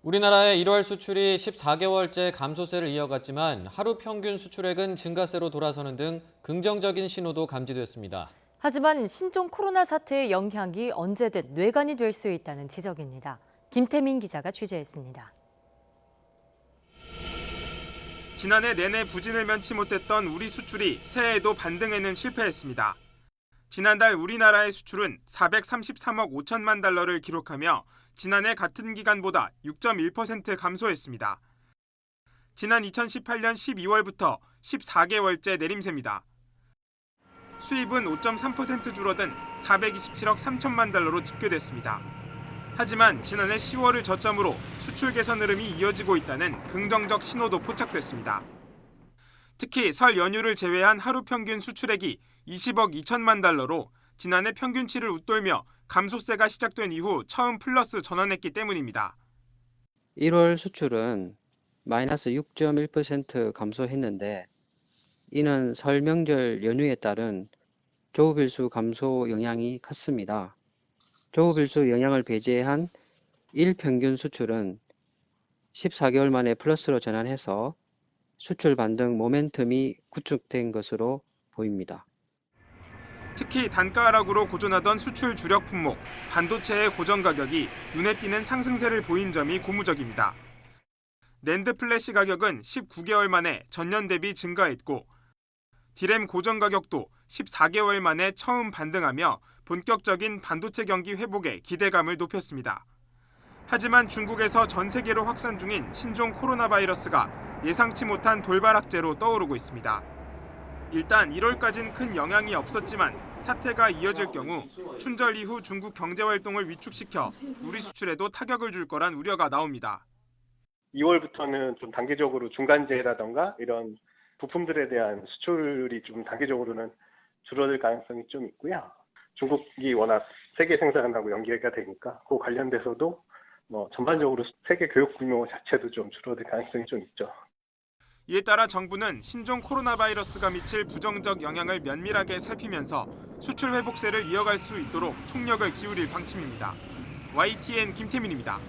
우리나라의 1월 수출이 14개월째 감소세를 이어갔지만 하루 평균 수출액은 증가세로 돌아서는 등 긍정적인 신호도 감지됐습니다. 하지만 신종 코로나 사태의 영향이 언제든 뇌관이 될 수 있다는 지적입니다. 김태민 기자가 취재했습니다. 지난해 내내 부진을 면치 못했던 우리 수출이 새해에도 반등에는 실패했습니다. 지난달 우리나라의 수출은 433억 5천만 달러를 기록하며 지난해 같은 기간보다 6.1% 감소했습니다. 지난 2018년 12월부터 14개월째 내림세입니다. 수입은 5.3% 줄어든 427억 3천만 달러로 집계됐습니다. 하지만 지난해 10월을 저점으로 수출 개선 흐름이 이어지고 있다는 긍정적 신호도 포착됐습니다. 특히 설 연휴를 제외한 하루 평균 수출액이 20억 2천만 달러로 지난해 평균치를 웃돌며 감소세가 시작된 이후 처음 플러스 전환했기 때문입니다. 1월 수출은 마이너스 6.1% 감소했는데 이는 설 명절 연휴에 따른 조업일수 감소 영향이 컸습니다. 조업일수 영향을 배제한 일평균 수출은 14개월 만에 플러스로 전환해서 수출 반등 모멘텀이 구축된 것으로 보입니다. 특히 단가 하락으로 고전하던 수출 주력 품목, 반도체의 고정 가격이 눈에 띄는 상승세를 보인 점이 고무적입니다. 낸드 플래시 가격은 19개월 만에 전년 대비 증가했고 디램 고정 가격도 14개월 만에 처음 반등하며 본격적인 반도체 경기 회복에 기대감을 높였습니다. 하지만 중국에서 전 세계로 확산 중인 신종 코로나 바이러스가 예상치 못한 돌발 악재로 떠오르고 있습니다. 일단 1월까지는 큰 영향이 없었지만 사태가 이어질 경우 춘절 이후 중국 경제 활동을 위축시켜 우리 수출에도 타격을 줄 거란 우려가 나옵니다. 2월부터는 좀 단계적으로 중간재라던가 이런 부품들에 대한 수출이 좀 단계적으로는 줄어들 가능성이 좀 있고요. 중국이 워낙 세계 생산하고 연계가 되니까 그 관련돼서도 전반적으로 세계 교육 규모 자체도 좀 줄어들 가능성이 좀 있죠. 이에 따라 정부는 신종 코로나 바이러스가 미칠 부정적 영향을 면밀하게 살피면서 수출 회복세를 이어갈 수 있도록 총력을 기울일 방침입니다. YTN 김태민입니다.